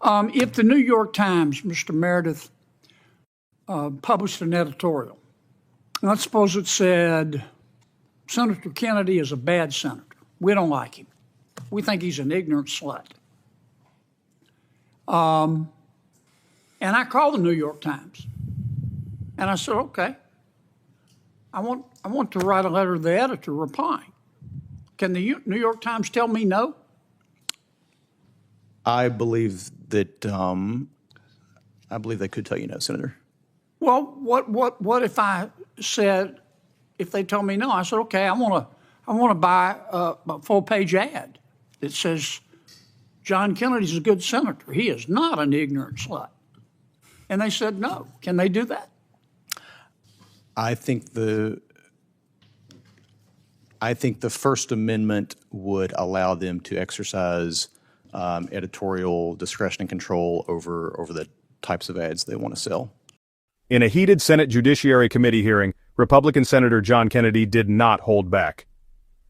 If the New York Times, Mr. Meredith, published an editorial, let's suppose it said, Senator Kennedy is a bad senator. We don't like him. We think he's an ignorant slut. And I called the New York Times, and I said, okay, I want to write a letter to the editor replying. Can the New York Times tell me no? I believe that they could tell you no, Senator. Well, what if I said, if they told me no, I said, okay, I want to buy a full-page ad that says John Kennedy's a good senator. He is not an ignorant slut. And they said no. Can they do that? I think the First Amendment would allow them to exercise editorial discretion and control over the types of ads they want to sell. In a heated Senate Judiciary Committee hearing, Republican Senator John Kennedy did not hold back.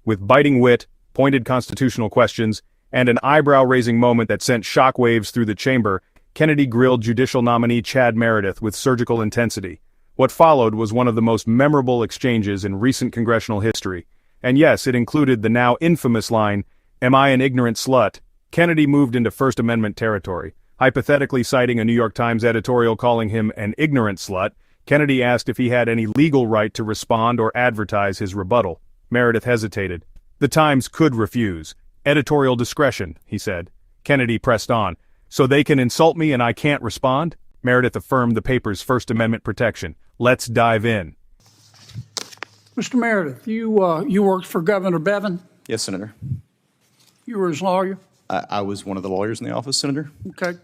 With biting wit, pointed constitutional questions, and an eyebrow-raising moment that sent shockwaves through the chamber, Kennedy grilled judicial nominee Chad Meredith with surgical intensity. What followed was one of the most memorable exchanges in recent congressional history. And yes, it included the now infamous line, "Am I an ignorant slut?" Kennedy moved into First Amendment territory. Hypothetically citing a New York Times editorial calling him an ignorant slut, Kennedy asked if he had any legal right to respond or advertise his rebuttal. Meredith hesitated. The Times could refuse. Editorial discretion, he said. Kennedy pressed on. So they can insult me and I can't respond? Meredith affirmed the paper's First Amendment protection. Let's dive in. Mr. Meredith, you worked for Governor Bevin? Yes, Senator. You were his lawyer? I was one of the lawyers in the office, Senator. Okay.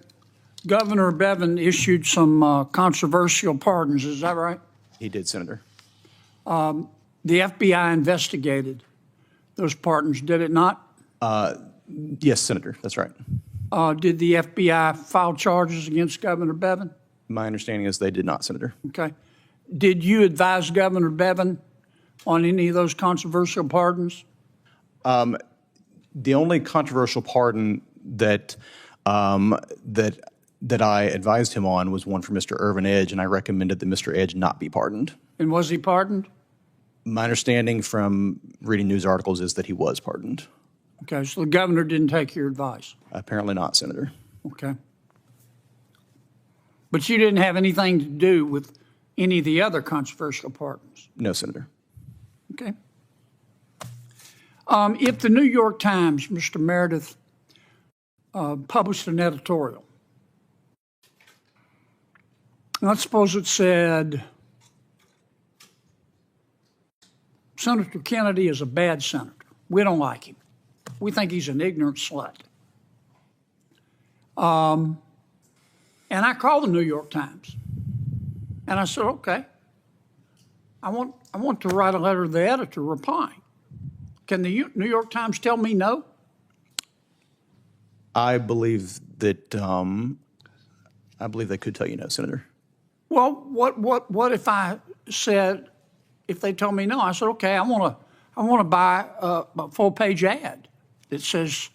Governor Bevin issued some controversial pardons, is that right? He did, Senator. The FBI investigated those pardons, did it not? Yes, Senator, that's right. Did the FBI file charges against Governor Bevin? My understanding is they did not, Senator. Okay. Did you advise Governor Bevin on any of those controversial pardons? The only controversial pardon that I advised him on was one for Mr. Irvin Edge, and I recommended that Mr. Edge not be pardoned. And was he pardoned? My understanding from reading news articles is that he was pardoned. Okay, so the governor didn't take your advice? Apparently not, Senator. Okay. But you didn't have anything to do with any of the other controversial pardons? No, Senator. Okay. If the New York Times, Mr. Meredith, published an editorial, let's suppose it said, Senator Kennedy is a bad senator. We don't like him. We think he's an ignorant slut. And I called the New York Times, and I said, okay, I want to write a letter to the editor replying. Can the New York Times tell me no? I believe they could tell you no, Senator. Well, what if I said, if they told me no, I said, okay, I want to buy a full-page ad that says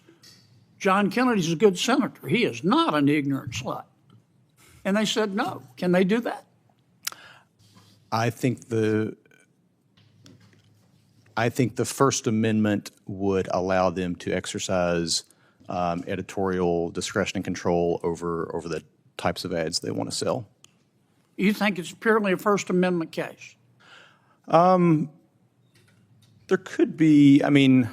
John Kennedy's a good senator. He is not an ignorant slut. And they said no. Can they do that? I think the First Amendment would allow them to exercise editorial discretion and control over the types of ads they want to sell. You think it's purely a First Amendment case? There could be. I mean,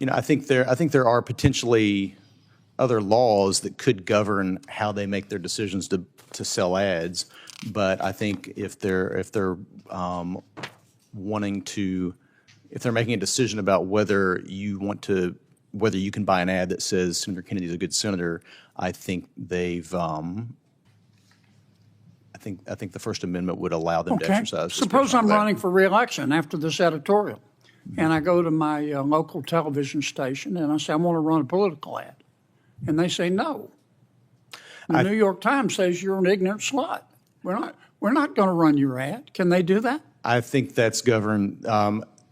I think there are potentially other laws that could govern how they make their decisions to sell ads, but I think if they're making a decision about whether you can buy an ad that says Senator Kennedy is a good senator, I think I think the First Amendment would allow them to exercise. Suppose I'm running for re-election after this editorial, and I go to my local television station and I say I want to run a political ad. And they say no. The New York Times says you're an ignorant slut. We're not going to run your ad. Can they do that? I think that's governed.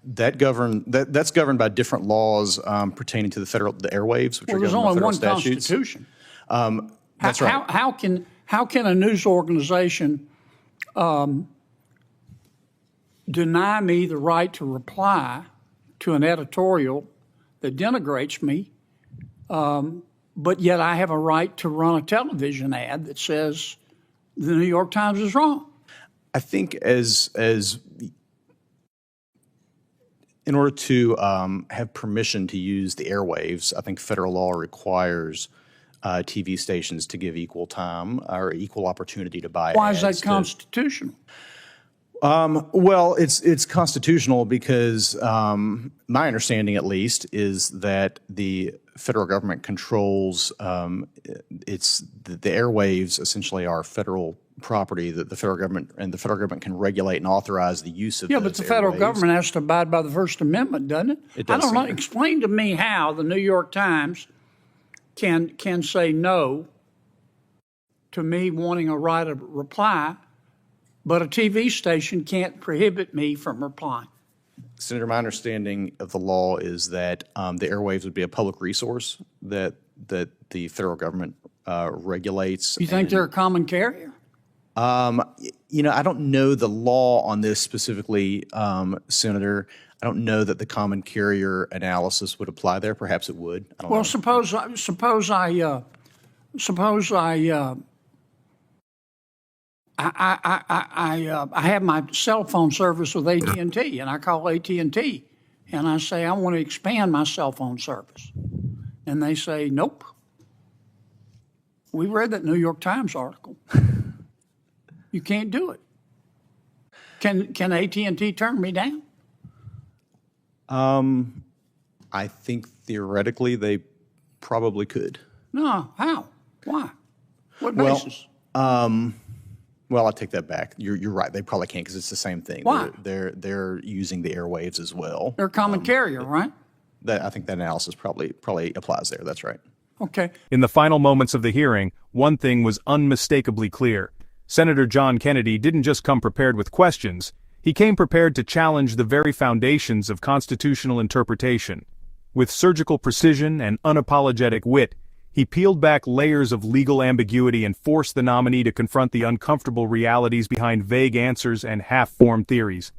That's governed by different laws pertaining to the airwaves, which Well, are there's governed by only federal one statutes. Constitution. That's right. How can a news organization deny me the right to reply to an editorial that denigrates me, but yet I have a right to run a television ad that says the New York Times is wrong? I think as in order to have permission to use the airwaves, I think federal law requires TV stations to give equal time or equal opportunity to buy Why ads. is that constitutional? Well, it's constitutional because my understanding, at least, is that the federal government controls the airwaves. Essentially, are federal property that the federal government can regulate and authorize the use of. Yeah, those but the federal airwaves. government has to abide by the First Amendment, doesn't it? It does, I don't know. Senator. Explain to me how the New York Times can say no to me wanting a right of reply, but a TV station can't prohibit me from replying. Senator, my understanding of the law is that the airwaves would be a public resource that the federal government regulates. You think they're a common carrier? I don't know the law on this specifically, Senator. I don't know that the common carrier analysis would apply there. Perhaps it would. I don't know. Well, suppose I have my cell phone service with AT&T, and I call AT&T, and I say I want to expand my cell phone service, and they say nope. We read that New York Times article. You can't do it. Can AT&T turn me down? I think theoretically they probably could. No. How? Why? What basis? Well, I take that back. You're right. They probably can't because it's the same thing. Why? They're using the airwaves as well. They're a common carrier, right? I think that analysis probably applies there. That's right. Okay. In the final moments of the hearing, one thing was unmistakably clear. Senator John Kennedy didn't just come prepared with questions, he came prepared to challenge the very foundations of constitutional interpretation. With surgical precision and unapologetic wit, he peeled back layers of legal ambiguity and forced the nominee to confront the uncomfortable realities behind vague answers and half-formed theories.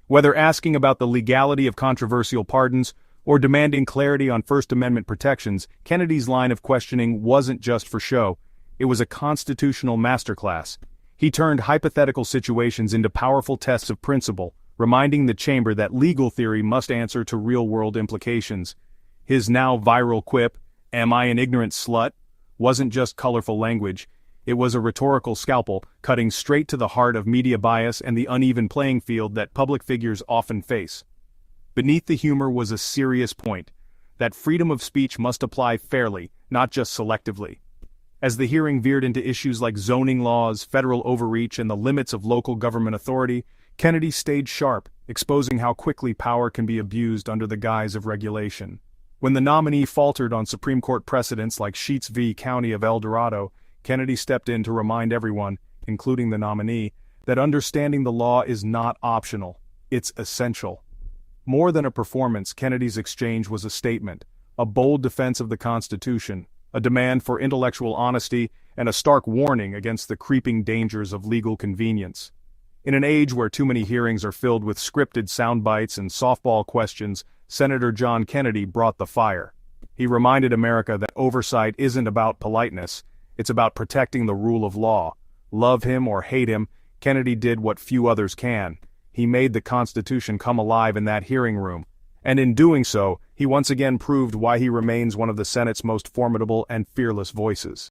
Whether asking about the legality of controversial pardons or demanding clarity on First Amendment protections, Kennedy's line of questioning wasn't just for show. It was a constitutional masterclass. He turned hypothetical situations into powerful tests of principle, reminding the chamber that legal theory must answer to real-world implications. His now viral quip, "Am I an ignorant slut?" wasn't just colorful language. It was a rhetorical scalpel, cutting straight to the heart of media bias and the uneven playing field that public figures often face. Beneath the humor was a serious point, that freedom of speech must apply fairly, not just selectively. As the hearing veered into issues like zoning laws, federal overreach, and the limits of local government authority, Kennedy stayed sharp, exposing how quickly power can be abused under the guise of regulation. When the nominee faltered on Supreme Court precedents like Sheets v. County of El Dorado, Kennedy stepped in to remind everyone, including the nominee, that understanding the law is not optional, it's essential. More than a performance, Kennedy's exchange was a statement, a bold defense of the Constitution, a demand for intellectual honesty, and a stark warning against the creeping dangers of legal convenience. In an age where too many hearings are filled with scripted sound bites and softball questions, Senator John Kennedy brought the fire. He reminded America that oversight isn't about politeness, it's about protecting the rule of law. Love him or hate him, Kennedy did what few others can. He made the Constitution come alive in that hearing room. And in doing so, he once again proved why he remains one of the Senate's most formidable and fearless voices.